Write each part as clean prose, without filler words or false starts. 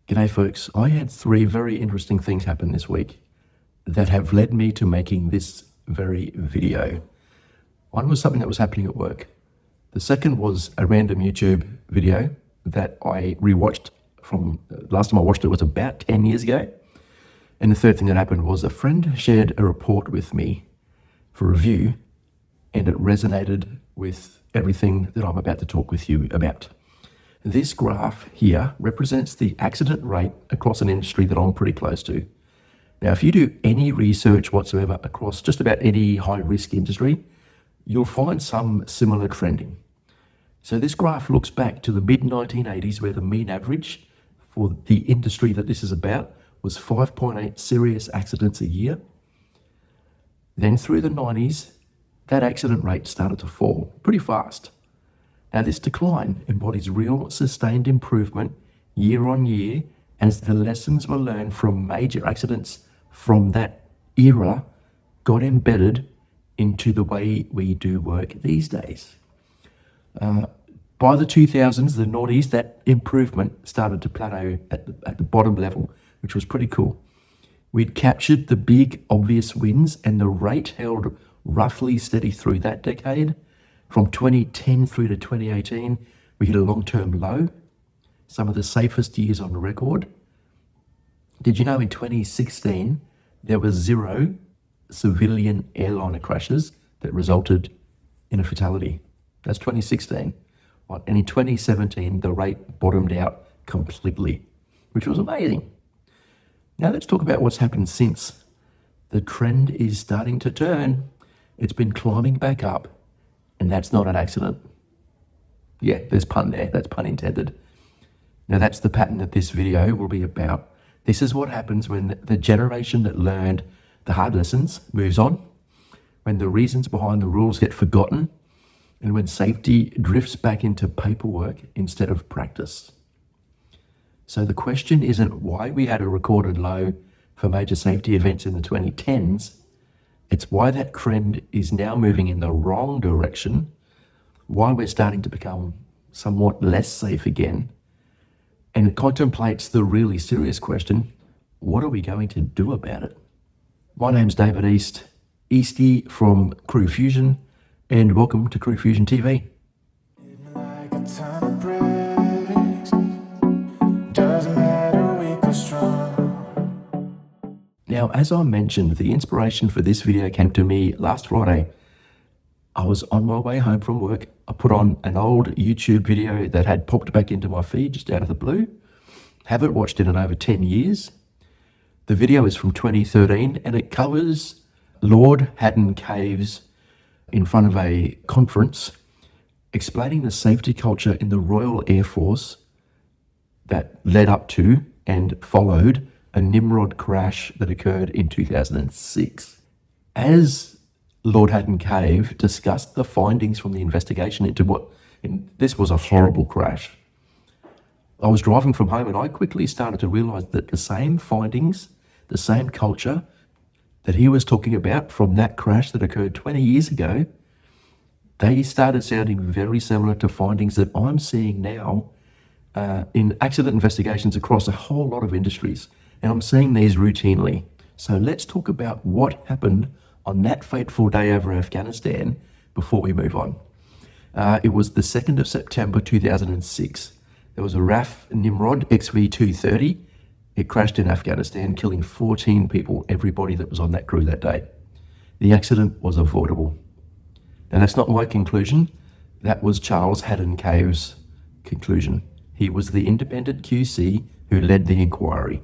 G'day folks, I had 3 very interesting things happen this week that have led me to making this very video. One was something that was happening at work. The second was a random YouTube video that I rewatched from, last time I watched it was about 10 years ago. And the third thing that happened was a friend shared a report with me for review, and it resonated with everything that I'm about to talk with you about. This graph here represents the accident rate across an industry that I'm pretty close to. Now, if you do any research whatsoever across just about any high-risk industry, you'll find some similar trending. So this graph looks back to the mid-1980s, where the mean average for the industry that this is about was 5.8 serious accidents a year. Then through the 90s, that accident rate started to fall pretty fast. Now, this decline embodies real sustained improvement year on year as the lessons were learned from major accidents from that era got embedded into the way we do work these days. By the 2000s, the noughties, that improvement started to plateau at the bottom level, which was pretty cool. We'd captured the big obvious wins, and the rate held roughly steady through that decade. From 2010 through to 2018, we hit a long-term low, some of the safest years on record. Did you know in 2016, there were 0 civilian airliner crashes that resulted in a fatality? That's 2016. And in 2017, the rate bottomed out completely, which was amazing. Now let's talk about what's happened since. The trend is starting to turn. It's been climbing back up. And that's not an accident. Yeah, there's pun there. That's pun intended. Now, that's the pattern that this video will be about. This is what happens when the generation that learned the hard lessons moves on, when the reasons behind the rules get forgotten, and when safety drifts back into paperwork instead of practice. So the question isn't why we had a recorded low for major safety events in the 2010s. It's why that trend is now moving in the wrong direction, why we're starting to become somewhat less safe again, and it contemplates the really serious question, what are we going to do about it? My name's David Eastie from CrewFusion, and welcome to CrewFusion TV. Now, as I mentioned, the inspiration for this video came to me last Friday. I was on my way home from work. I put on an old YouTube video that had popped back into my feed just out of the blue. Haven't watched it in over 10 years. The video is from 2013 and it covers Lord Haddon-Cave's in front of a conference explaining the safety culture in the Royal Air Force that led up to and followed a Nimrod crash that occurred in 2006. As Lord Haddon-Cave discussed the findings from the investigation this was a horrible crash. I was driving from home and I quickly started to realize that the same findings, the same culture that he was talking about from that crash that occurred 20 years ago, they started sounding very similar to findings that I'm seeing now in accident investigations across a whole lot of industries. And I'm seeing these routinely. So let's talk about what happened on that fateful day over Afghanistan before we move on. It was the 2nd of September 2006. There was a RAF Nimrod XV230. It crashed in Afghanistan, killing 14 people, everybody that was on that crew that day. The accident was avoidable. Now, that's not my conclusion. That was Charles Haddon-Cave's conclusion. He was the independent QC who led the inquiry.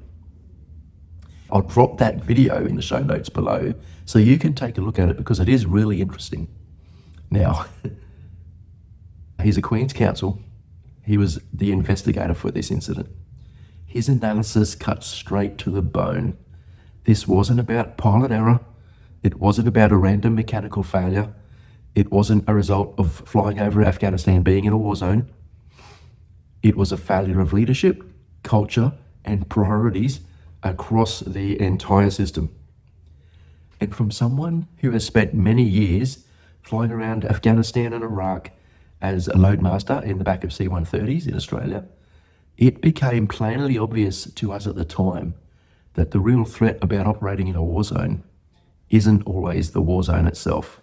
I'll drop that video in the show notes below so you can take a look at it because it is really interesting. Now, he's a Queen's Counsel. He was the investigator for this incident. His analysis cut straight to the bone. This wasn't about pilot error. It wasn't about a random mechanical failure. It wasn't a result of flying over Afghanistan being in a war zone. It was a failure of leadership, culture, and priorities across the entire system. And from someone who has spent many years flying around Afghanistan and Iraq as a loadmaster in the back of C-130s in Australia, It became plainly obvious to us at the time that the real threat about operating in a war zone isn't always the war zone itself.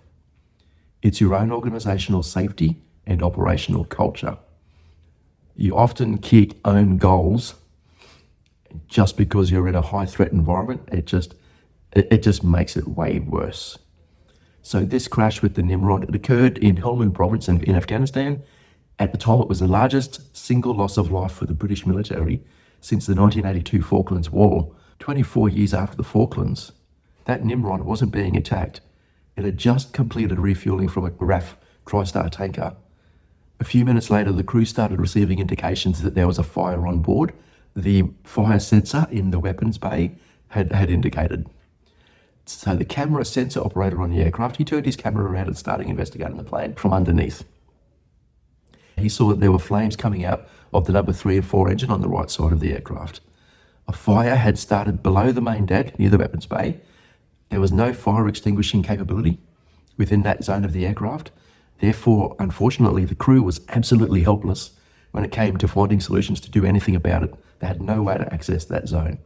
It's your own organisational safety and operational culture. You often kick own goals just because you're in a high threat environment. It just makes it way worse. So this crash with the Nimrod, it occurred in Helmand province in Afghanistan. At the time, it was the largest single loss of life for the British military since the 1982 Falklands War. 24 years after the Falklands, that Nimrod wasn't being attacked. It had just completed refueling from a RAF TriStar tanker. A few minutes later, the crew started receiving indications that there was a fire on board. The fire sensor in the weapons bay had indicated. So the camera sensor operator on the aircraft, he turned his camera around and started investigating the plane from underneath. He saw that there were flames coming out of the number 3 and 4 engine on the right side of the aircraft. A fire had started below the main deck near the weapons bay. There was no fire extinguishing capability within that zone of the aircraft. Therefore, unfortunately, the crew was absolutely helpless when it came to finding solutions to do anything about it. They had no way to access that zone.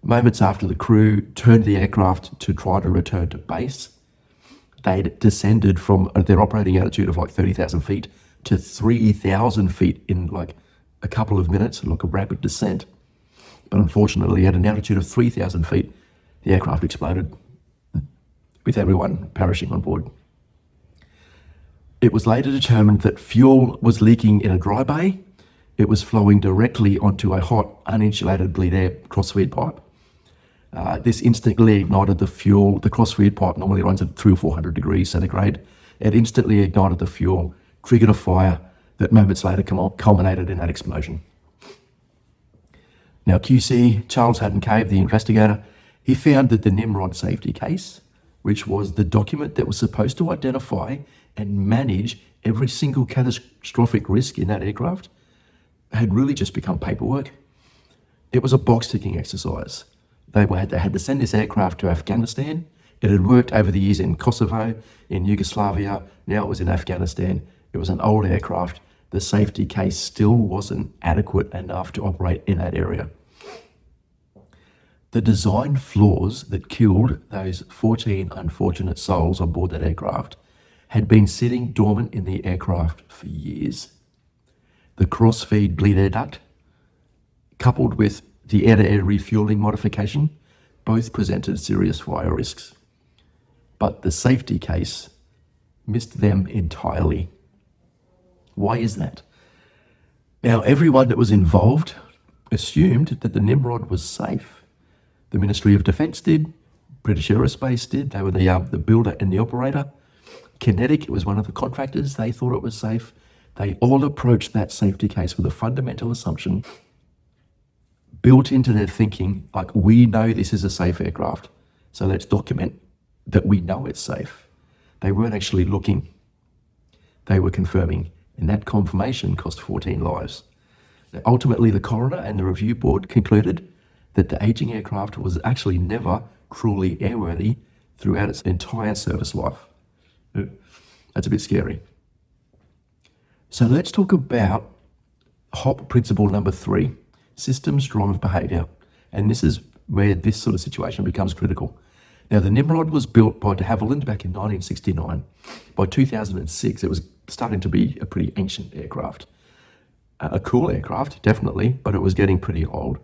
Moments after the crew turned the aircraft to try to return to base, they'd descended from their operating altitude of like 30,000 feet to 3,000 feet in like a couple of minutes, like a rapid descent. But unfortunately, at an altitude of 3,000 feet, the aircraft exploded with everyone perishing on board. It was later determined that fuel was leaking in a dry bay. It was flowing directly onto a hot, uninsulated bleed air crossfeed pipe. This instantly ignited the fuel. The crossfeed pipe normally runs at 300 or 400 degrees centigrade. It instantly ignited the fuel, triggered a fire that moments later culminated in that explosion. Now, QC, Charles Haddon-Cave, the investigator, he found that the Nimrod safety case, which was the document that was supposed to identify and manage every single catastrophic risk in that aircraft, had really just become paperwork. It was a box-ticking exercise. They had to send this aircraft to Afghanistan. It had worked over the years in Kosovo, in Yugoslavia. Now it was in Afghanistan. It was an old aircraft. The safety case still wasn't adequate enough to operate in that area. The design flaws that killed those 14 unfortunate souls on board that aircraft had been sitting dormant in the aircraft for years. The cross-feed bleed air duct, coupled with the air-to-air refueling modification, both presented serious fire risks. But the safety case missed them entirely. Why is that? Now, everyone that was involved assumed that the Nimrod was safe. The Ministry of Defence did, British Aerospace did, they were the builder and the operator. Kinetic, it was one of the contractors, they thought it was safe. They all approached that safety case with a fundamental assumption built into their thinking, like, we know this is a safe aircraft, so let's document that we know it's safe. They weren't actually looking, they were confirming, and that confirmation cost 14 lives. Ultimately, the coroner and the review board concluded that the aging aircraft was actually never truly airworthy throughout its entire service life. That's a bit scary. So let's talk about HOP principle number 3, systems drive behaviour. And this is where this sort of situation becomes critical. Now, the Nimrod was built by de Havilland back in 1969. By 2006, it was starting to be a pretty ancient aircraft. A cool aircraft, definitely, but it was getting pretty old.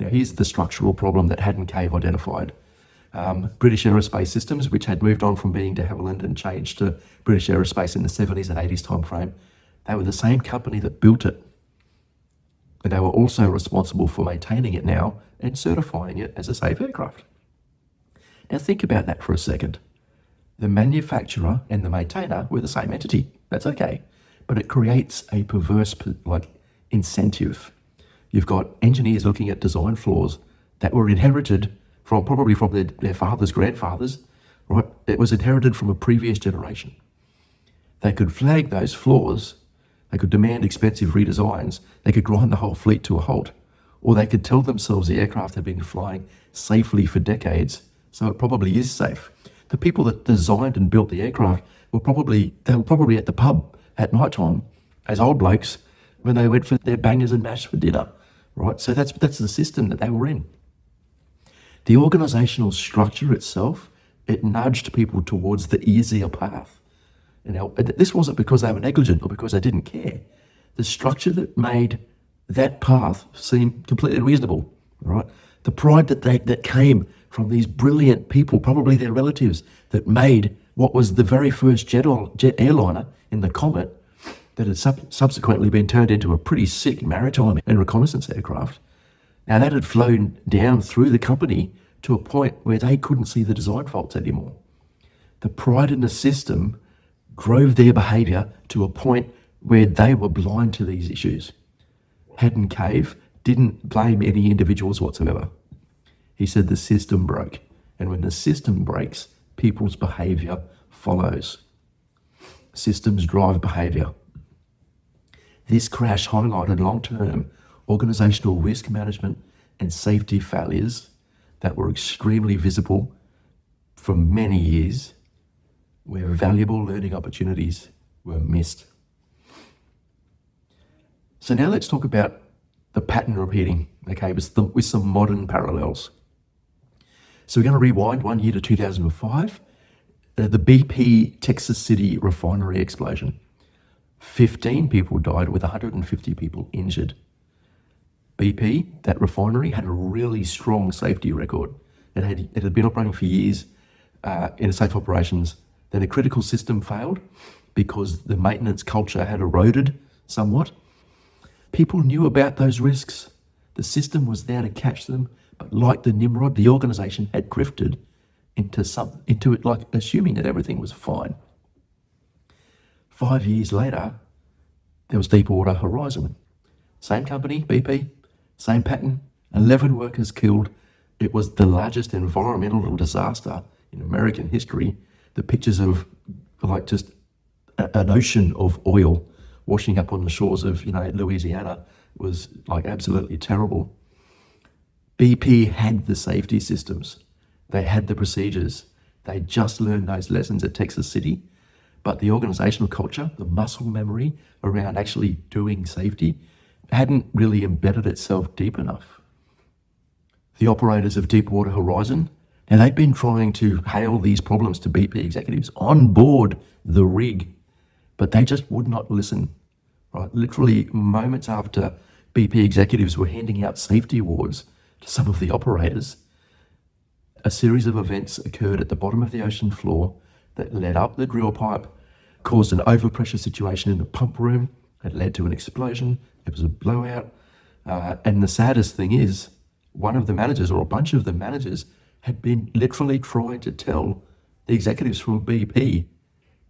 Now, here's the structural problem that Haddon-Cave identified. British Aerospace Systems, which had moved on from being de Havilland and changed to British Aerospace in the 70s and 80s timeframe, they were the same company that built it. And they were also responsible for maintaining it now and certifying it as a safe aircraft. Now think about that for a second. The manufacturer and the maintainer were the same entity. That's okay. But it creates a perverse incentive. You've got engineers looking at design flaws that were inherited probably from their fathers, grandfathers, right? It was inherited from a previous generation. They could flag those flaws. They could demand expensive redesigns. They could grind the whole fleet to a halt. Or they could tell themselves the aircraft had been flying safely for decades, so it probably is safe. The people that designed and built the aircraft were probably at the pub at night time as old blokes, when they went for their bangers and mash for dinner, right? So that's the system that they were in. The organisational structure itself, it nudged people towards the easier path. You know, this wasn't because they were negligent or because they didn't care. The structure that made that path seem completely reasonable, right? The pride that came from these brilliant people, probably their relatives, that made what was the very first jet airliner in the Comet, that had subsequently been turned into a pretty sick maritime and reconnaissance aircraft. Now that had flown down through the company to a point where they couldn't see the design faults anymore. The pride in the system drove their behaviour to a point where they were blind to these issues. Haddon-Cave didn't blame any individuals whatsoever. He said the system broke, and when the system breaks, people's behaviour follows. Systems drive behaviour. This crash highlighted long-term organisational risk management and safety failures that were extremely visible for many years, where valuable learning opportunities were missed. So now let's talk about the pattern repeating, okay, with some modern parallels. So we're going to rewind 1 year to 2005, the BP Texas City refinery explosion. 15 people died with 150 people injured. BP, that refinery, had a really strong safety record. It had been operating for years in safe operations. Then a critical system failed because the maintenance culture had eroded somewhat. People knew about those risks. The system was there to catch them, but like the Nimrod, the organisation had drifted into it, like assuming that everything was fine. 5 years later, there was Deepwater Horizon. Same company, BP, same pattern, 11 workers killed. It was the largest environmental disaster in American history. The pictures of like just an ocean of oil washing up on the shores of, Louisiana was like absolutely terrible. BP had the safety systems. They had the procedures. They just learned those lessons at Texas City. But the organisational culture, the muscle memory around actually doing safety, hadn't really embedded itself deep enough. The operators of Deepwater Horizon, and they'd been trying to hail these problems to BP executives on board the rig, but they just would not listen. Right? Literally moments after BP executives were handing out safety awards to some of the operators, a series of events occurred at the bottom of the ocean floor that led up the drill pipe, caused an overpressure situation in the pump room. It led to an explosion. It was a blowout. And the saddest thing is, one of the managers, or a bunch of the managers, had been literally trying to tell the executives from BP,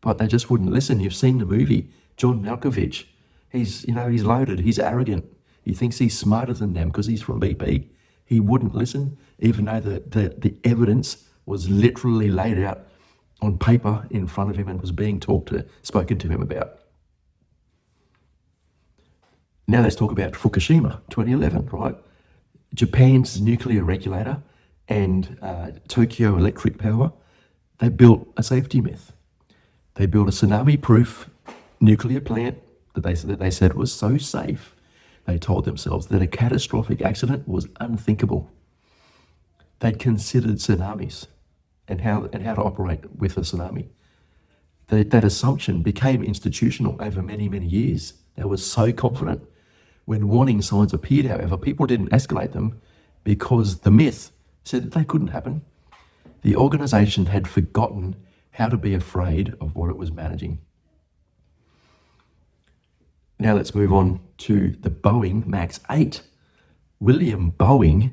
but they just wouldn't listen. You've seen the movie, John Malkovich. He's loaded, he's arrogant. He thinks he's smarter than them because he's from BP. He wouldn't listen, even though the evidence was literally laid out on paper in front of him and was being spoken to him about. Now let's talk about Fukushima, 2011, right? Japan's nuclear regulator and Tokyo Electric Power, they built a safety myth. They built a tsunami-proof nuclear plant that they said was so safe, they told themselves that a catastrophic accident was unthinkable. They'd considered tsunamis and how to operate with a tsunami. That assumption became institutional over many, many years. They were so confident. When warning signs appeared, however, people didn't escalate them because the myth said that they couldn't happen. The organisation had forgotten how to be afraid of what it was managing. Now let's move on to the Boeing MAX 8. William Boeing,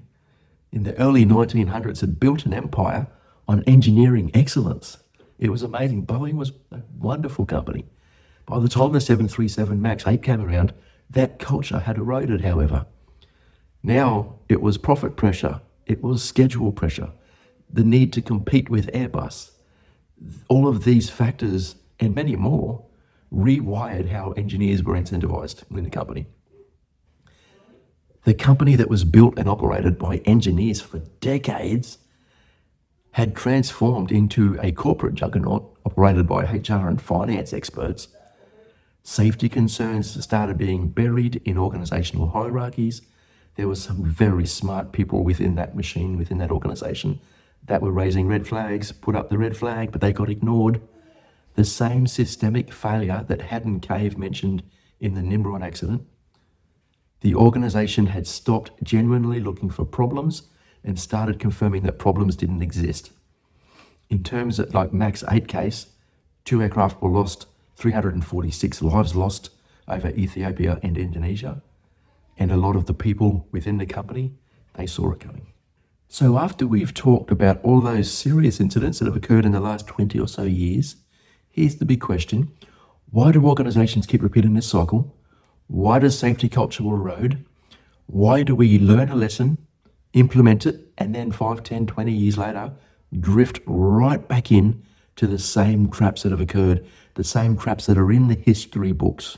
in the early 1900s, had built an empire on engineering excellence. It was amazing. Boeing was a wonderful company. By the time the 737 MAX 8 came around, that culture had eroded, however. Now it was profit pressure, it was schedule pressure, the need to compete with Airbus. All of these factors and many more rewired how engineers were incentivized in the company. The company that was built and operated by engineers for decades had transformed into a corporate juggernaut operated by HR and finance experts. Safety concerns started being buried in organisational hierarchies. There were some very smart people within that machine, within that organisation, that were raising red flags, put up the red flag, but they got ignored. The same systemic failure that Haddon-Cave mentioned in the Nimrod accident. The organisation had stopped genuinely looking for problems and started confirming that problems didn't exist. In terms of like Max 8 case, 2 aircraft were lost, 346 lives lost over Ethiopia and Indonesia. And a lot of the people within the company, they saw it coming. So after we've talked about all those serious incidents that have occurred in the last 20 or so years, here's the big question. Why do organisations keep repeating this cycle? Why does safety culture erode? Why do we learn a lesson, implement it, and then 5, 10, 20 years later, drift right back in to the same traps that have occurred, the same traps that are in the history books?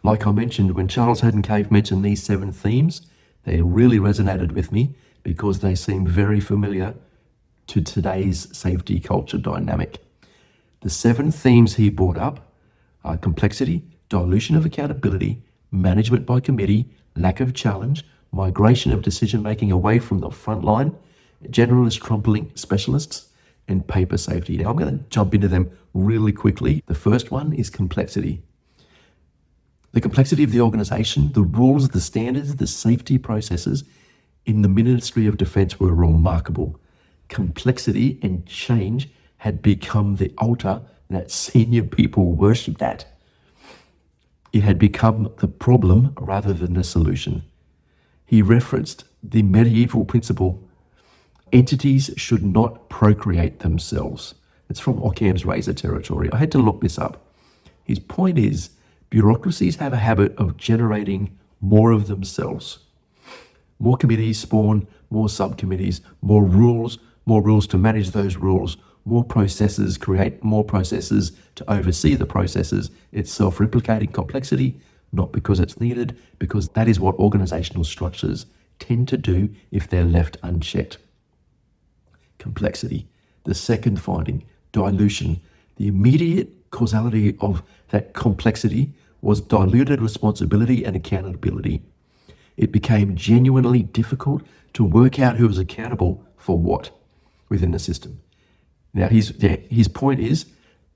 Like I mentioned, when Charles Haddon-Cave mentioned these 7 themes, they really resonated with me because they seem very familiar to today's safety culture dynamic. The 7 themes he brought up are complexity, dilution of accountability, management by committee, lack of challenge, migration of decision-making away from the front line, generalist trampling specialists, and paper safety. Now, I'm going to jump into them really quickly. The first one is complexity. The complexity of the organisation, the rules, the standards, the safety processes in the Ministry of Defence were remarkable. Complexity and change had become the altar that senior people worshipped at. It had become the problem rather than the solution. He referenced the medieval principle, entities should not procreate themselves. It's from Occam's razor territory. I had to look this up. His point is, bureaucracies have a habit of generating more of themselves. More committees spawn more subcommittees, more rules to manage those rules, more processes create more processes to oversee the processes. It's self-replicating complexity, not because it's needed, because that is what organisational structures tend to do if they're left unchecked. Complexity. The second finding, dilution. The immediate causality of that complexity was diluted responsibility and accountability. It became genuinely difficult to work out who was accountable for what within the system. Now, his point is,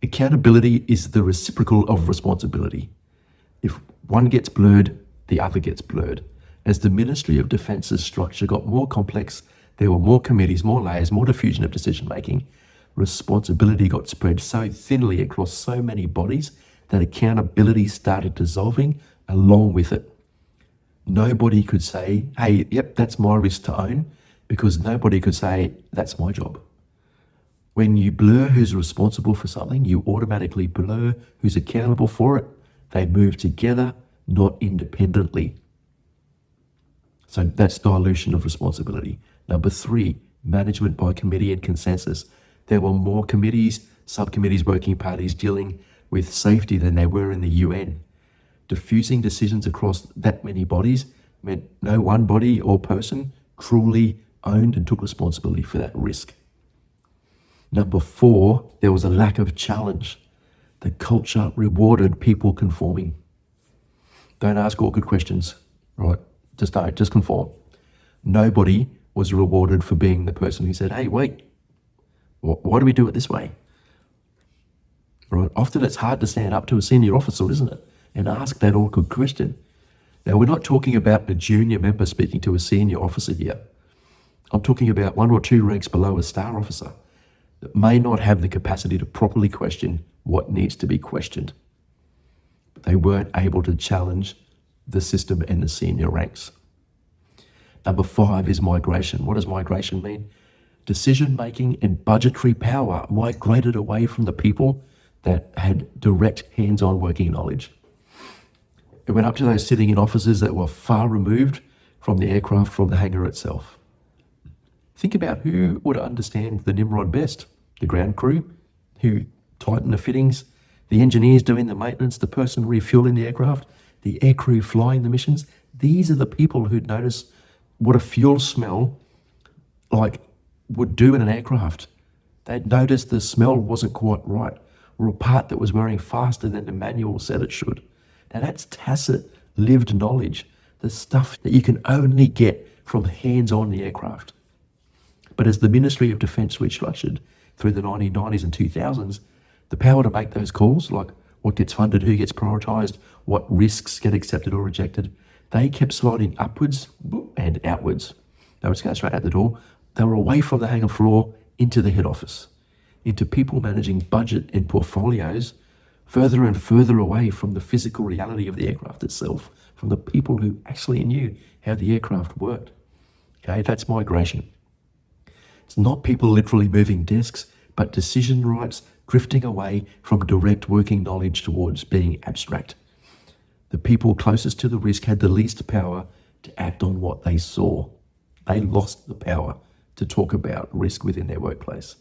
accountability is the reciprocal of responsibility. If one gets blurred, the other gets blurred. As the Ministry of Defence's structure got more complex, there were more committees, more layers, more diffusion of decision-making. Responsibility got spread so thinly across so many bodies that accountability started dissolving along with it. Nobody could say, hey, yep, that's my risk to own, because nobody could say, that's my job. When you blur who's responsible for something, you automatically blur who's accountable for it. They move together, not independently. So that's dilution of responsibility. Number 3, management by committee and consensus. There were more committees, subcommittees, working parties dealing with safety than there were in the UN. Diffusing decisions across that many bodies meant no one body or person truly owned and took responsibility for that risk. Number 4, there was a lack of challenge. The culture rewarded people conforming. Don't ask awkward questions, right? Just conform. Nobody was rewarded for being the person who said, hey, wait, why do we do it this way? Right? Often it's hard to stand up to a senior officer, isn't it? And ask that awkward question. Now, we're not talking about a junior member speaking to a senior officer here. I'm talking about 1 or 2 ranks below a star officer that may not have the capacity to properly question what needs to be questioned. But they weren't able to challenge the system and the senior ranks. Number 5 is migration. What does migration mean? Decision-making and budgetary power migrated away from the people that had direct hands-on working knowledge. It went up to those sitting in offices that were far removed from the aircraft, from the hangar itself. Think about who would understand the Nimrod best. The ground crew, who tightened the fittings, the engineers doing the maintenance, the person refueling the aircraft, the aircrew flying the missions. These are the people who'd notice what a fuel smell would do in an aircraft. They'd notice the smell wasn't quite right. or a part that was wearing faster than the manual said it should. Now that's tacit, lived knowledge, the stuff that you can only get from hands on the aircraft. But as the Ministry of Defence restructured through the 1990s and 2000s, the power to make those calls, like what gets funded, who gets prioritised, what risks get accepted or rejected, they kept sliding upwards and outwards. They were just going straight out the door. They were away from the hangar floor into the head office, into people managing budget and portfolios, further and further away from the physical reality of the aircraft itself, from the people who actually knew how the aircraft worked. Okay, that's migration. It's not people literally moving desks, but decision rights drifting away from direct working knowledge towards being abstract. The people closest to the risk had the least power to act on what they saw. They lost the power to talk about risk within their workplace.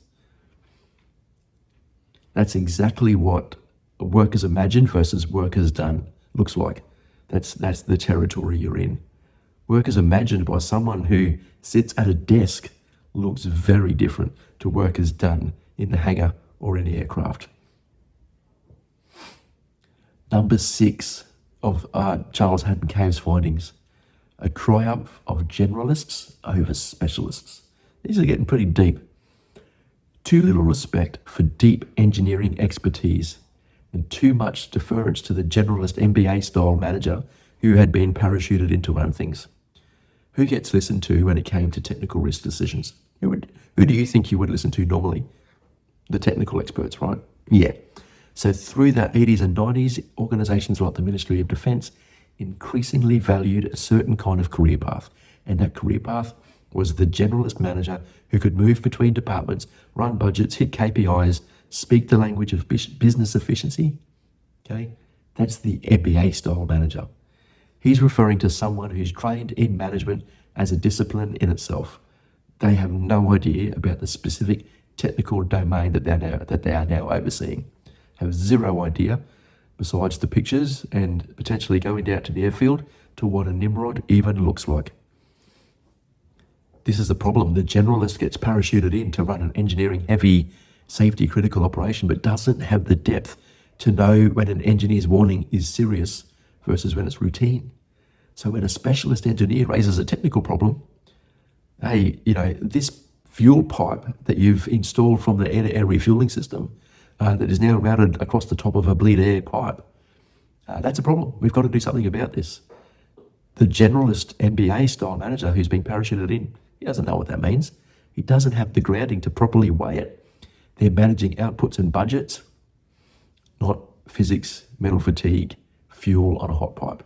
That's exactly what work as imagined versus work as done looks like. That's the territory you're in. Work as imagined by someone who sits at a desk looks very different to work as done in the hangar or in the aircraft. Number 6 of Charles Haddon-Cave's findings: a triumph of generalists over specialists. These are getting pretty deep. Too little respect for deep engineering expertise and too much deference to the generalist MBA-style manager who had been parachuted in to run things. Who gets listened to when it came to technical risk decisions? Who do you think you would listen to normally? The technical experts, right? Yeah. So through the 80s and 90s, organisations like the Ministry of Defence increasingly valued a certain kind of career path. And that career path was the generalist manager who could move between departments, run budgets, hit KPIs, speak the language of business efficiency. Okay, that's the MBA-style manager. He's referring to someone who's trained in management as a discipline in itself. They have no idea about the specific technical domain that they are now overseeing. Have zero idea, besides the pictures and potentially going down to the airfield, to what a Nimrod even looks like. This is the problem. The generalist gets parachuted in to run an engineering-heavy, safety-critical operation, but doesn't have the depth to know when an engineer's warning is serious versus when it's routine. So when a specialist engineer raises a technical problem, hey, this fuel pipe that you've installed from the air-to-air refueling system that is now routed across the top of a bleed air pipe, that's a problem. We've got to do something about this. The generalist MBA-style manager who's been parachuted in, he doesn't know what that means. He doesn't have the grounding to properly weigh it. They're managing outputs and budgets, not physics, metal fatigue, fuel on a hot pipe.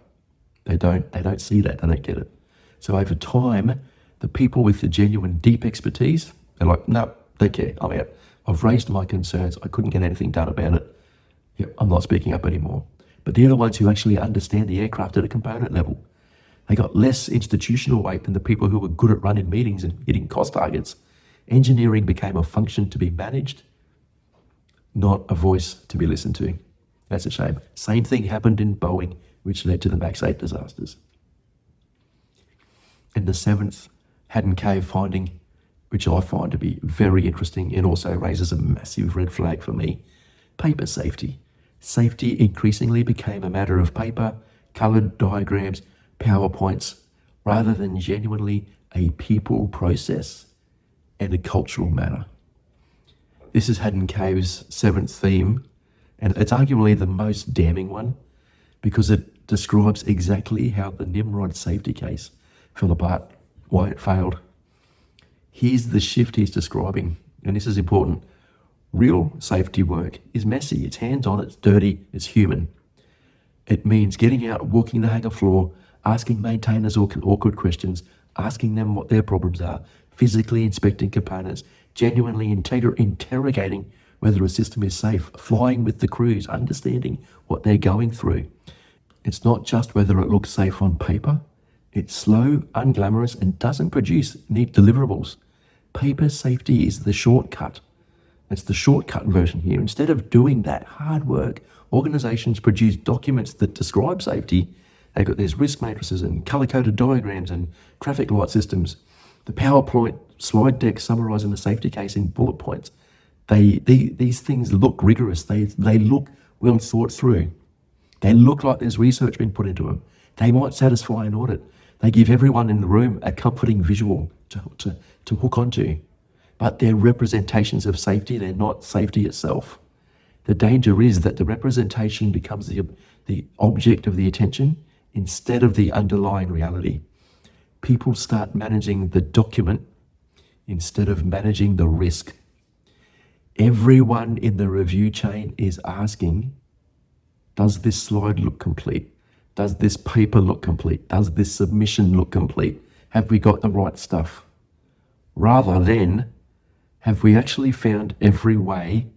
They don't see that, they don't get it. So over time, the people with the genuine deep expertise, they're like, no, they care, I'm out. I've raised my concerns, I couldn't get anything done about it. Yep, I'm not speaking up anymore. But they're the ones who actually understand the aircraft at a component level. They got less institutional weight than the people who were good at running meetings and hitting cost targets. Engineering became a function to be managed, not a voice to be listened to. That's a shame. Same thing happened in Boeing, which led to the MAX 8 disasters. And the 7th Haddon-Cave finding, which I find to be very interesting and also raises a massive red flag for me: paper safety. Safety increasingly became a matter of paper, coloured diagrams, PowerPoints, rather than genuinely a people process and a cultural matter. This is Haddon-Cave's 7th theme, and it's arguably the most damning one because it describes exactly how the Nimrod safety case fell apart, why it failed. Here's the shift he's describing, and this is important. Real safety work is messy, it's hands-on, it's dirty, it's human. It means getting out, walking the hangar floor, asking maintainers awkward questions, asking them what their problems are, physically inspecting components, genuinely interrogating whether a system is safe, flying with the crews, understanding what they're going through. It's not just whether it looks safe on paper. It's slow, unglamorous, and doesn't produce neat deliverables. Paper safety is the shortcut. It's the shortcut version here. Instead of doing that hard work, organisations produce documents that describe safety. They've got these risk matrices and colour-coded diagrams and traffic light systems. The PowerPoint slide deck summarising the safety case in bullet points. These things look rigorous. They look well thought through. They look like there's research been put into them. They might satisfy an audit. They give everyone in the room a comforting visual to hook onto. But they're representations of safety. They're not safety itself. The danger is that the representation becomes the object of the attention instead of the underlying reality. People start managing the document instead of managing the risk. Everyone in the review chain is asking, does this slide look complete? Does this paper look complete? Does this submission look complete? Have we got the right stuff? Rather than, have we actually found every way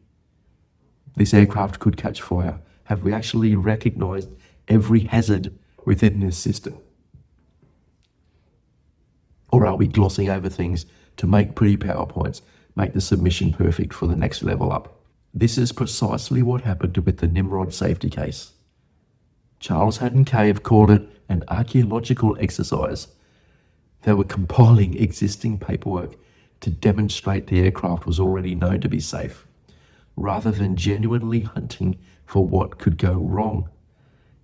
this aircraft could catch fire? Have we actually recognised every hazard within this system? Or are we glossing over things to make pretty PowerPoints, make the submission perfect for the next level up? This is precisely what happened with the Nimrod safety case. Charles Haddon-Cave called it an archaeological exercise. They were compiling existing paperwork to demonstrate the aircraft was already known to be safe, rather than genuinely hunting for what could go wrong.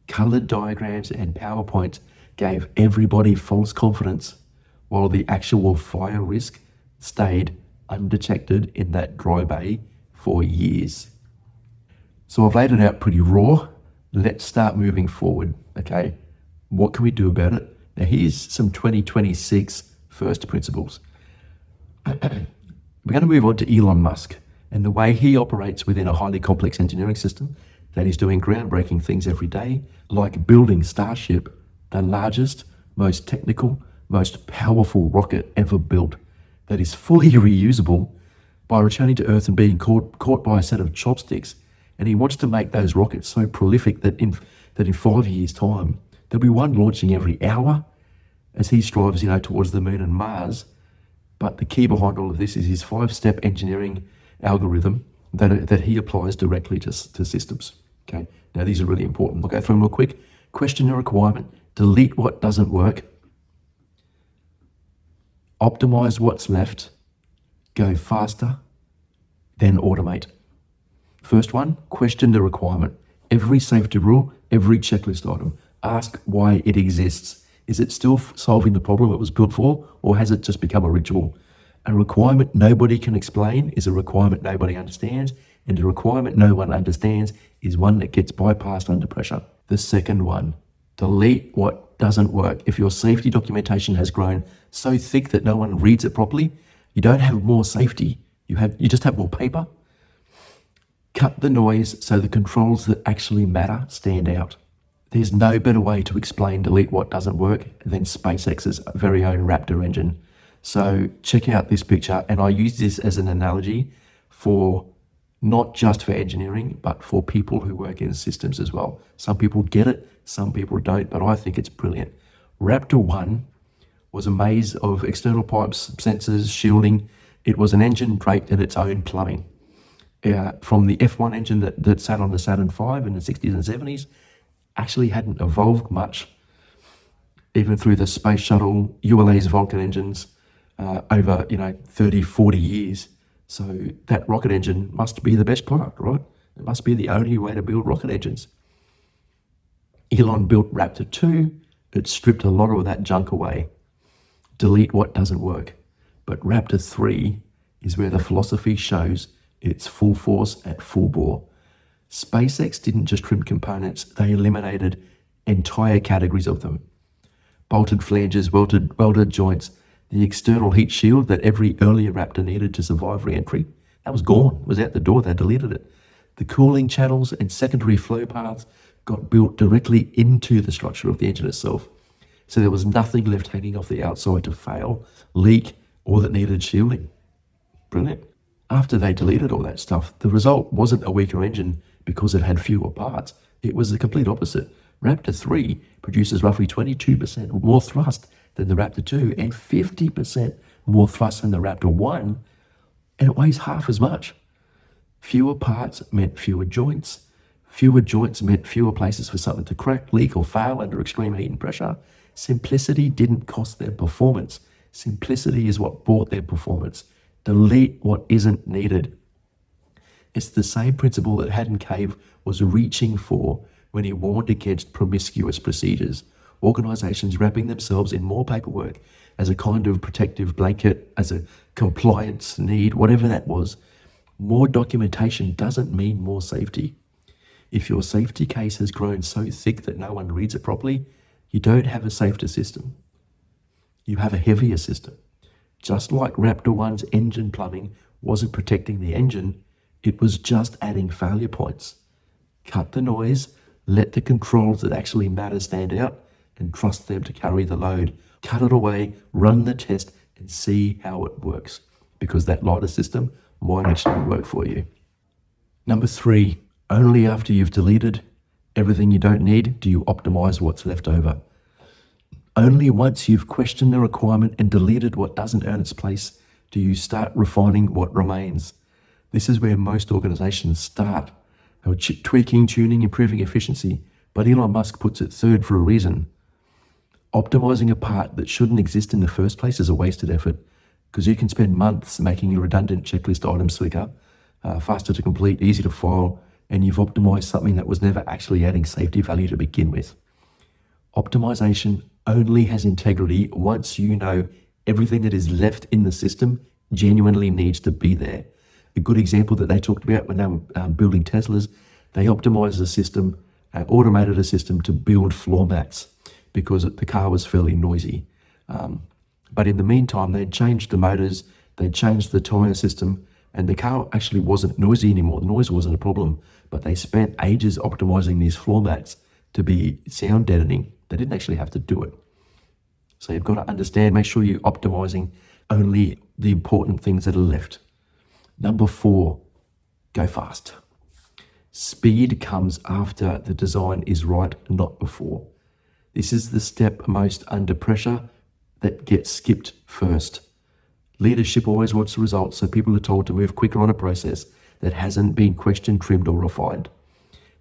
Coloured diagrams and PowerPoints gave everybody false confidence, while the actual fire risk stayed undetected in that dry bay for years. So I've laid it out pretty raw. Let's start moving forward, okay? What can we do about it? Now here's some 2026 first principles. We're going to move on to Elon Musk and the way he operates within a highly complex engineering system that is doing groundbreaking things every day, like building Starship, the largest, most technical, most powerful rocket ever built that is fully reusable by returning to Earth and being caught by a set of chopsticks. And he wants to make those rockets so prolific that in 5 years' time, there'll be one launching every hour as he strives, towards the moon and Mars. But the key behind all of this is his 5-step engineering algorithm that he applies directly to systems. Okay, now these are really important. I'll go through them real quick. Question a requirement, delete what doesn't work, optimize what's left, go faster, then automate. First one, question the requirement. Every safety rule, every checklist item, ask why it exists. Is it still solving the problem it was built for, or has it just become a ritual? A requirement nobody can explain is a requirement nobody understands, and a requirement no one understands is one that gets bypassed under pressure. The second one, delete what doesn't work. If your safety documentation has grown so thick that no one reads it properly, you don't have more safety. You just have more paper. Cut the noise so the controls that actually matter stand out. There's no better way to explain delete what doesn't work than SpaceX's very own Raptor engine. So check out this picture, and I use this as an analogy for not just for engineering, but for people who work in systems as well. Some people get it, some people don't, but I think it's brilliant. Raptor 1 was a maze of external pipes, sensors, shielding. It was an engine draped in its own plumbing. From the F1 engine that sat on the Saturn V in the 60s and 70s, actually hadn't evolved much, even through the space shuttle, ULA's Vulcan engines, over 30, 40 years. So that rocket engine must be the best product, right? It must be the only way to build rocket engines. Elon built Raptor 2. It stripped a lot of that junk away. Delete what doesn't work. But Raptor 3 is where the philosophy shows its full force at full bore. SpaceX didn't just trim components, they eliminated entire categories of them. Bolted flanges, welded joints, the external heat shield that every earlier Raptor needed to survive re-entry, that was gone, was out the door, they deleted it. The cooling channels and secondary flow paths got built directly into the structure of the engine itself. So there was nothing left hanging off the outside to fail, leak, or that needed shielding. Brilliant. After they deleted all that stuff, the result wasn't a weaker engine because it had fewer parts. It was the complete opposite. Raptor 3 produces roughly 22% more thrust than the Raptor 2 and 50% more thrust than the Raptor 1, and it weighs half as much. Fewer parts meant fewer joints. Fewer joints meant fewer places for something to crack, leak, or fail under extreme heat and pressure. Simplicity didn't cost their performance. Simplicity is what bought their performance. Delete what isn't needed. It's the same principle that Haddon-Cave was reaching for when he warned against promiscuous procedures. Organisations wrapping themselves in more paperwork as a kind of protective blanket, as a compliance need, whatever that was. More documentation doesn't mean more safety. If your safety case has grown so thick that no one reads it properly, you don't have a safer system. You have a heavier system. Just like Raptor 1's engine plumbing wasn't protecting the engine, it was just adding failure points. Cut the noise, let the controls that actually matter stand out, and trust them to carry the load. Cut it away, run the test, and see how it works, because that lighter system might actually work for you. Number 3, only after you've deleted everything you don't need do you optimize what's left over. Only once you've questioned the requirement and deleted what doesn't earn its place do you start refining what remains. This is where most organizations start. They're tweaking, tuning, improving efficiency, but Elon Musk puts it third for a reason. Optimizing a part that shouldn't exist in the first place is a wasted effort, because you can spend months making your redundant checklist items slicker, faster to complete, easy to file, and you've optimized something that was never actually adding safety value to begin with. Optimization only has integrity once you know everything that is left in the system genuinely needs to be there. A good example that they talked about when they were building Teslas, they optimized the system, automated a system to build floor mats because the car was fairly noisy. But in the meantime, they'd changed the motors, they'd changed the tyre system, and the car actually wasn't noisy anymore. The noise wasn't a problem, but they spent ages optimizing these floor mats to be sound deadening. They didn't actually have to do it. So you've got to understand, make sure you're optimizing only the important things that are left. Number 4, go fast. Speed comes after the design is right, not before. This is the step most under pressure that gets skipped first. Leadership always wants the results, so people are told to move quicker on a process that hasn't been questioned, trimmed, or refined.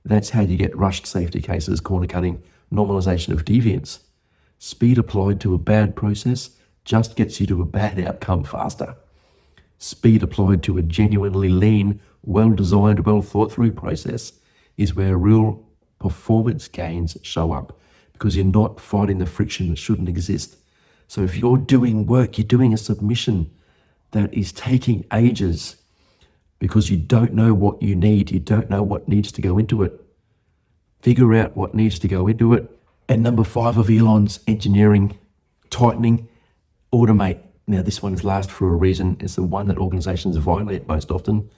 That's how you get rushed safety cases, corner cutting, normalization of deviance. Speed applied to a bad process just gets you to a bad outcome faster. Speed applied to a genuinely lean, well-designed, well-thought-through process is where real performance gains show up, because you're not fighting the friction that shouldn't exist. So if you're doing work, you're doing a submission that is taking ages because you don't know what you need, you don't know what needs to go into it. Figure out what needs to go into it. And number 5 of Elon's engineering, tightening, automate. Now this one is last for a reason. It's the one that organizations violate most often.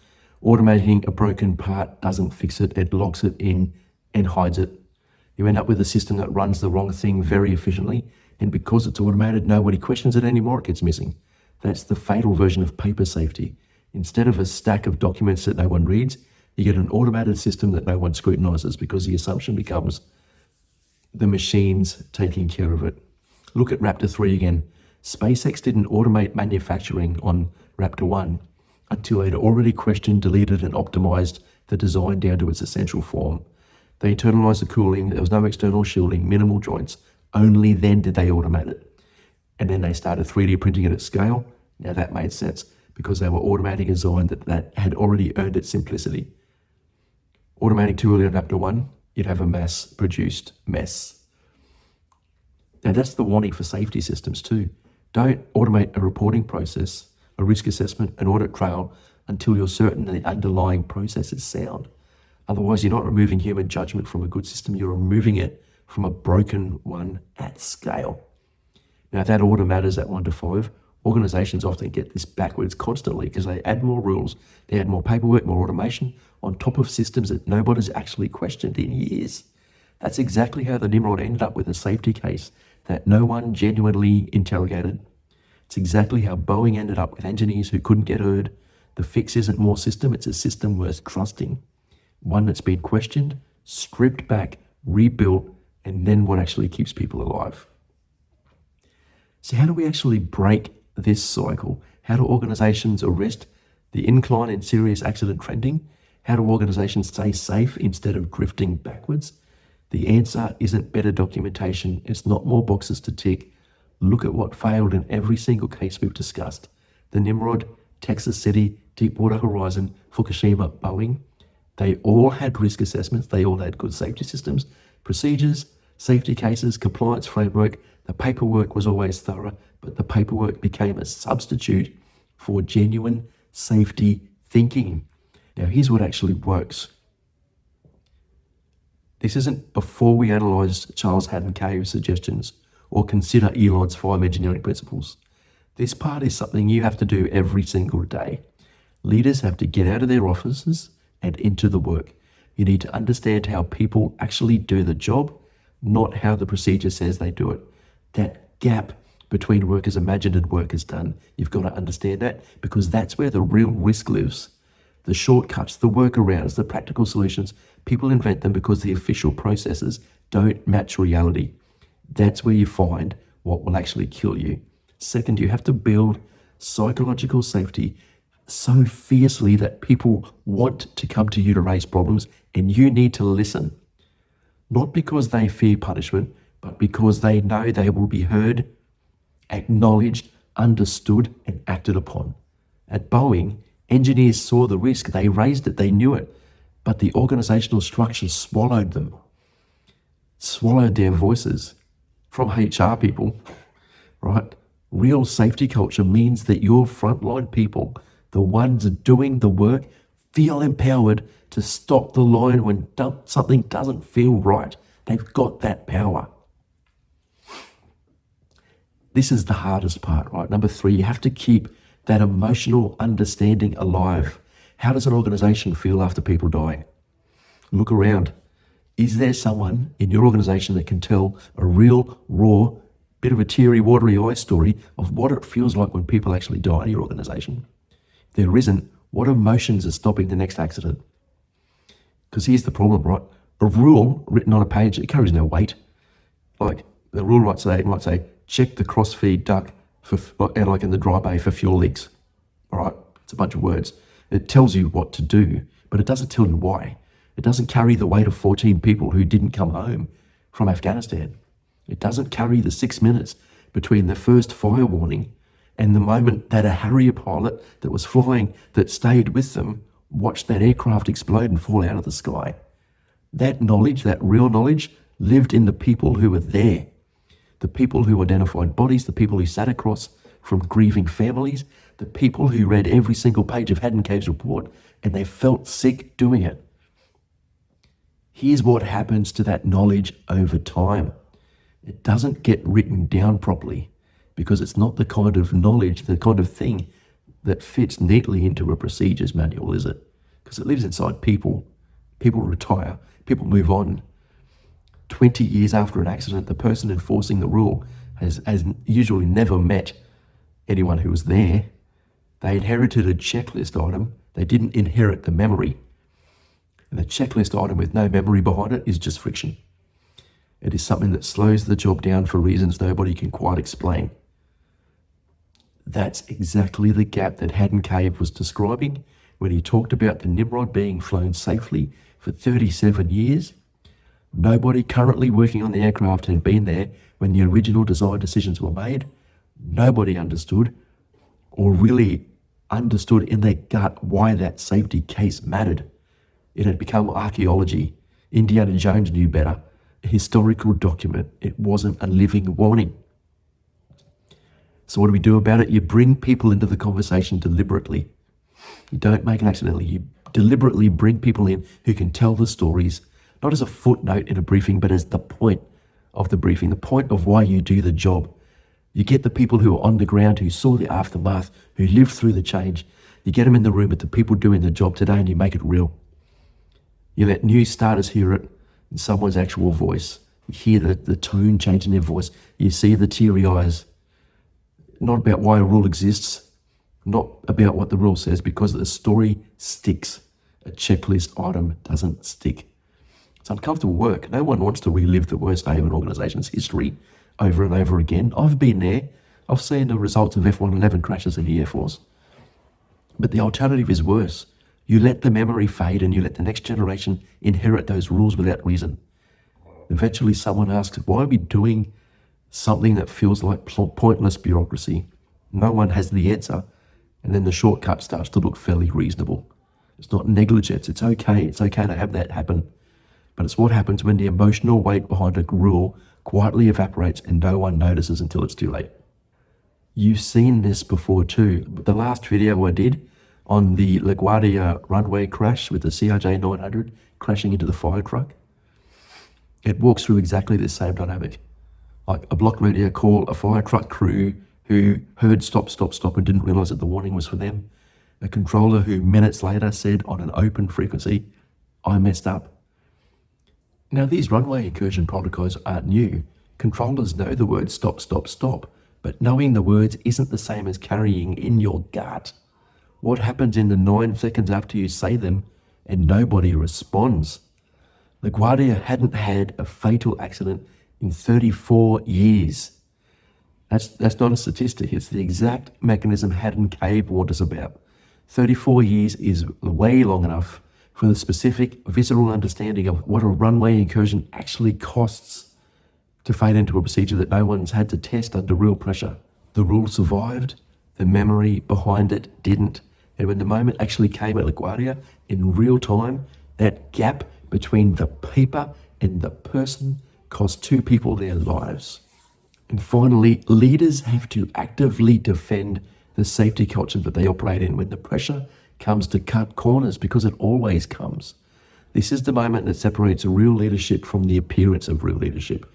Automating a broken part doesn't fix it, it locks it in and hides it. You end up with a system that runs the wrong thing very efficiently, and because it's automated, nobody questions it anymore, it gets missing. That's the fatal version of paper safety. Instead of a stack of documents that no one reads, you get an automated system that no one scrutinizes, because the assumption becomes the machine's taking care of it. Look at Raptor 3 again. SpaceX didn't automate manufacturing on Raptor 1 until they'd already questioned, deleted, and optimized the design down to its essential form. They internalized the cooling, there was no external shielding, minimal joints. Only then did they automate it. And then they started 3D printing it at scale. Now that made sense because they were automating a design that had already earned its simplicity. Automating too early on Raptor 1, you'd have a mass-produced mess. Now that's the warning for safety systems too. Don't automate a reporting process, a risk assessment, an audit trail until you're certain the underlying process is sound. Otherwise, you're not removing human judgment from a good system, you're removing it from a broken one at scale. Now, if that order matters at 1 to 5, organizations often get this backwards constantly because they add more rules, they add more paperwork, more automation on top of systems that nobody's actually questioned in years. That's exactly how the Nimrod ended up with a safety case that no one genuinely interrogated. It's exactly how Boeing ended up with engineers who couldn't get heard. The fix isn't more system, it's a system worth trusting. One that's been questioned, stripped back, rebuilt, and then what actually keeps people alive. So how do we actually break this cycle? How do organizations arrest the incline in serious accident trending? How do organizations stay safe instead of drifting backwards? The answer isn't better documentation. It's not more boxes to tick. Look at what failed in every single case we've discussed. The Nimrod, Texas City, Deepwater Horizon, Fukushima, Boeing, they all had risk assessments. They all had good safety systems, procedures, safety cases, compliance framework. The paperwork was always thorough, but the paperwork became a substitute for genuine safety thinking. Now, here's what actually works. This isn't before we analyse Charles Haddon-Cave's suggestions or consider Elon's 5 engineering principles. This part is something you have to do every single day. Leaders have to get out of their offices and into the work. You need to understand how people actually do the job, not how the procedure says they do it. That gap between work is imagined and work is done, you've got to understand that, because that's where the real risk lives. The shortcuts, the workarounds, the practical solutions, people invent them because the official processes don't match reality. That's where you find what will actually kill you. Second, you have to build psychological safety so fiercely that people want to come to you to raise problems, and you need to listen. Not because they fear punishment, but because they know they will be heard, acknowledged, understood, and acted upon. At Boeing, engineers saw the risk, they raised it, they knew it, but the organisational structure swallowed them, swallowed their voices. From HR people, right? Real safety culture means that your frontline people, the ones doing the work, feel empowered to stop the line when something doesn't feel right. They've got that power. This is the hardest part, right? Number 3, you have to keep that emotional understanding alive. How does an organisation feel after people die? Look around. Is there someone in your organisation that can tell a real, raw, bit of a teary, watery eye story of what it feels like when people actually die in your organisation? If there isn't, what emotions are stopping the next accident? Because here's the problem, right? A rule written on a page, it carries no weight. Like the rule might say, check the cross-feed duct for, like in the dry bay for fuel leaks. All right, it's a bunch of words. It tells you what to do, but it doesn't tell you why. It doesn't carry the weight of 14 people who didn't come home from Afghanistan. It doesn't carry the 6 minutes between the first fire warning and the moment that a Harrier pilot that was flying, that stayed with them, watched that aircraft explode and fall out of the sky. That knowledge, that real knowledge, lived in the people who were there. The people who identified bodies, the people who sat across from grieving families, the people who read every single page of Haddon-Cave's report and they felt sick doing it. Here's what happens to that knowledge over time. It doesn't get written down properly because it's not the kind of knowledge, the kind of thing that fits neatly into a procedures manual, is it? Because it lives inside people. People retire, people move on. 20 years after an accident, the person enforcing the rule has usually never met anyone who was there. They inherited a checklist item. They didn't inherit the memory. And the checklist item with no memory behind it is just friction. It is something that slows the job down for reasons nobody can quite explain. That's exactly the gap that Haddon-Cave was describing when he talked about the Nimrod being flown safely for 37 years. Nobody currently working on the aircraft had been there when the original design decisions were made. Nobody understood or really understood in their gut why that safety case mattered. It had become archaeology. Indiana Jones knew better. A historical document. It wasn't a living warning. So what do we do about it? You bring people into the conversation deliberately. You don't make it accidentally. You deliberately bring people in who can tell the stories, not as a footnote in a briefing, but as the point of the briefing, the point of why you do the job. You get the people who are on the ground, who saw the aftermath, who lived through the change. You get them in the room with the people doing the job today and you make it real. You let new starters hear it in someone's actual voice. You hear the tone change in their voice. You see the teary eyes. Not about why a rule exists, not about what the rule says, because the story sticks. A checklist item doesn't stick. It's uncomfortable work. No one wants to relive the worst day of an organisation's history over and over again. I've been there. I've seen the results of F-111 crashes in the Air Force. But the alternative is worse. You let the memory fade and you let the next generation inherit those rules without reason. Eventually someone asks, why are we doing something that feels like pointless bureaucracy? No one has the answer. and then the shortcut starts to look fairly reasonable. It's not negligence. It's okay to have that happen. But it's what happens when the emotional weight behind a rule quietly evaporates and no one notices until it's too late. You've seen this before too. The last video I did on the LaGuardia runway crash with the CRJ 900 crashing into the fire truck, it walks through exactly the same dynamic. Like a block radio call, a fire truck crew who heard stop and didn't realize that the warning was for them. A controller who minutes later said on an open frequency, I messed up. Now these runway incursion protocols aren't new. Controllers know the words stop, but knowing the words isn't the same as carrying in your gut what happens in the 9 seconds after you say them and nobody responds. LaGuardia hadn't had a fatal accident in 34 years. That's not a statistic, it's the exact mechanism Haddon-Cave warned us about. 34 years is way long enough for the specific visceral understanding of what a runway incursion actually costs to fade into a procedure that no one's had to test under real pressure. The rule survived, the memory behind it didn't. And when the moment actually came at LaGuardia, in real time, that gap between the paper and the person cost 2 people their lives. And finally, leaders have to actively defend the safety culture that they operate in when the pressure comes to cut corners, because it always comes. This is the moment that separates real leadership from the appearance of real leadership.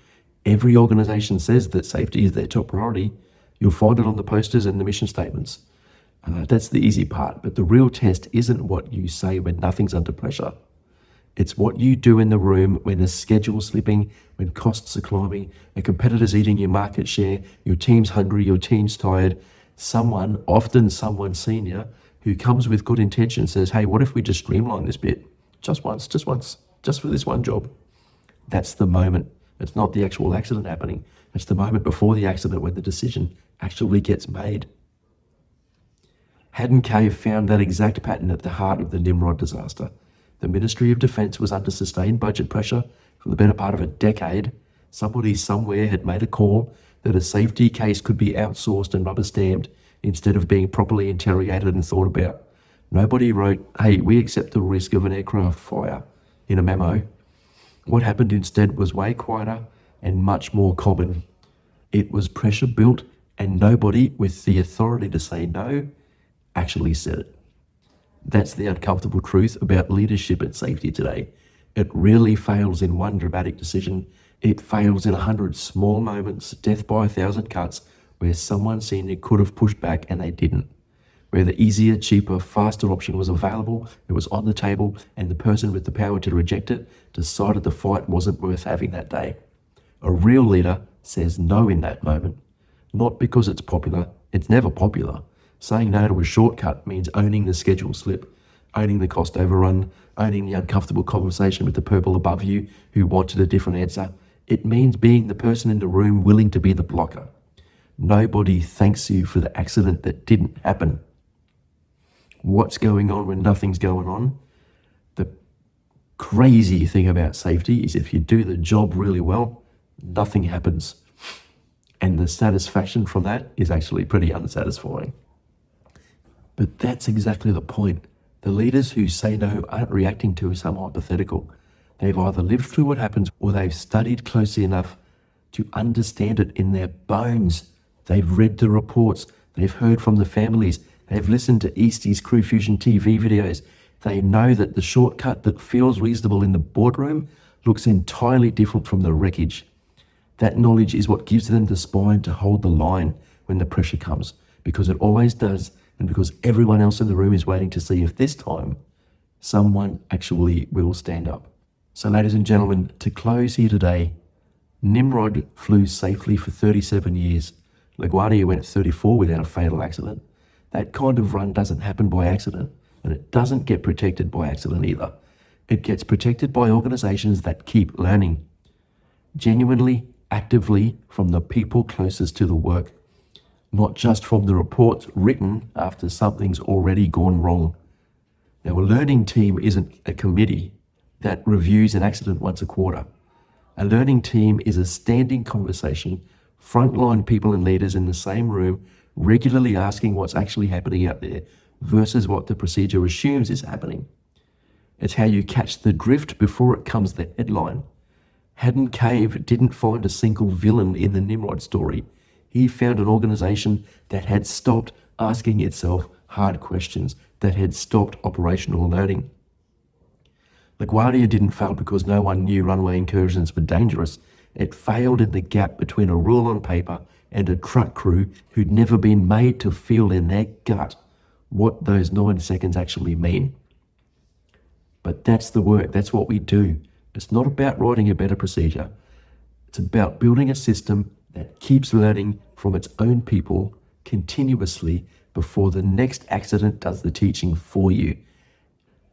Every organization says that safety is their top priority. You'll find it on the posters and the mission statements. That's the easy part, but the real test isn't what you say when nothing's under pressure. It's what you do in the room when the schedule's slipping, when costs are climbing, a competitor's eating your market share, your team's hungry, your team's tired. Someone, often someone senior, who comes with good intention says, hey, what if we just streamline this bit? Just once, just for this one job. That's the moment. It's not the actual accident happening. It's the moment before the accident when the decision actually gets made. Haddon-Cave found that exact pattern at the heart of the Nimrod disaster. The Ministry of Defence was under sustained budget pressure for the better part of a decade. Somebody somewhere had made a call that a safety case could be outsourced and rubber-stamped instead of being properly interrogated and thought about. Nobody wrote, hey, we accept the risk of an aircraft fire in a memo. What happened instead was way quieter and much more common. It was pressure built and nobody with the authority to say no actually said it. That's the uncomfortable truth about leadership and safety today. It rarely fails in one dramatic decision. It fails in 100 small moments, death by 1,000 cuts, where someone senior could have pushed back and they didn't. Where the easier, cheaper, faster option was available, it was on the table, and the person with the power to reject it decided the fight wasn't worth having that day. A real leader says no in that moment. Not because it's popular, it's never popular. Saying no to a shortcut means owning the schedule slip, owning the cost overrun, owning the uncomfortable conversation with the people above you who wanted a different answer. It means being the person in the room willing to be the blocker. Nobody thanks you for the accident that didn't happen. What's going on when nothing's going on? The crazy thing about safety is if you do the job really well, nothing happens. And the satisfaction from that is actually pretty unsatisfying. But that's exactly the point. The leaders who say no aren't reacting to some hypothetical. They've either lived through what happens or they've studied closely enough to understand it in their bones. They've read the reports. They've heard from the families. They've listened to Eastie's CrewFusion TV videos. They know that the shortcut that feels reasonable in the boardroom looks entirely different from the wreckage. That knowledge is what gives them the spine to hold the line when the pressure comes, because it always does, and because everyone else in the room is waiting to see if this time someone actually will stand up. So ladies and gentlemen, to close here today, Nimrod flew safely for 37 years. LaGuardia went 34 without a fatal accident. That kind of run doesn't happen by accident, and it doesn't get protected by accident either. It gets protected by organizations that keep learning, genuinely, actively from the people closest to the work, not just from the reports written after something's already gone wrong. Now, a learning team isn't a committee that reviews an accident once a quarter. A learning team is a standing conversation, frontline people and leaders in the same room, regularly asking what's actually happening out there versus what the procedure assumes is happening. It's how you catch the drift before it comes the headline. Haddon-Cave didn't find a single villain in the Nimrod story. He found an organisation that had stopped asking itself hard questions, that had stopped operational learning. LaGuardia didn't fail because no one knew runway incursions were dangerous. It failed in the gap between a rule on paper and a truck crew who'd never been made to feel in their gut what those 9 seconds actually mean. But that's the work, that's what we do. It's not about writing a better procedure. It's about building a system that keeps learning from its own people continuously before the next accident does the teaching for you.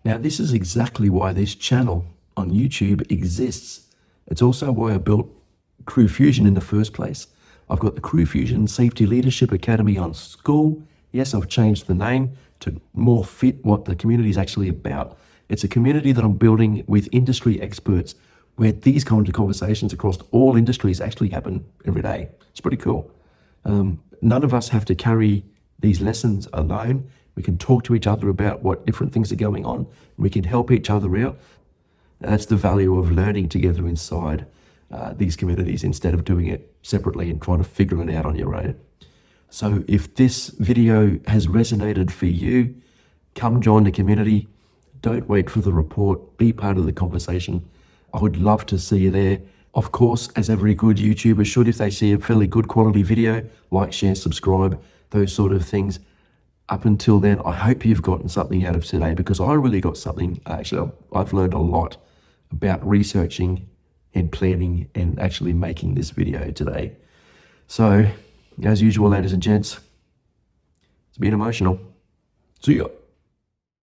Now, this is exactly why this channel on YouTube exists. It's also why I built CrewFusion in the first place. I've got the CrewFusion Safety Leadership Academy on school. Yes, I've changed the name to more fit what the community is actually about. It's a community that I'm building with industry experts where these kinds of conversations across all industries actually happen every day. It's pretty cool. None of us have to carry these lessons alone. We can talk to each other about what different things are going on. We can help each other out. That's the value of learning together inside these communities instead of doing it separately and trying to figure it out on your own. So if this video has resonated for you, come join the community. Don't wait for the report. Be part of the conversation. I would love to see you there. Of course, as every good YouTuber should, if they see a fairly good quality video, like, share, subscribe, those sort of things. Up until then, I hope you've gotten something out of today, because I really got something. Actually, I've learned a lot about researching and planning and actually making this video today. So, as usual, ladies and gents, it's been emotional. See ya.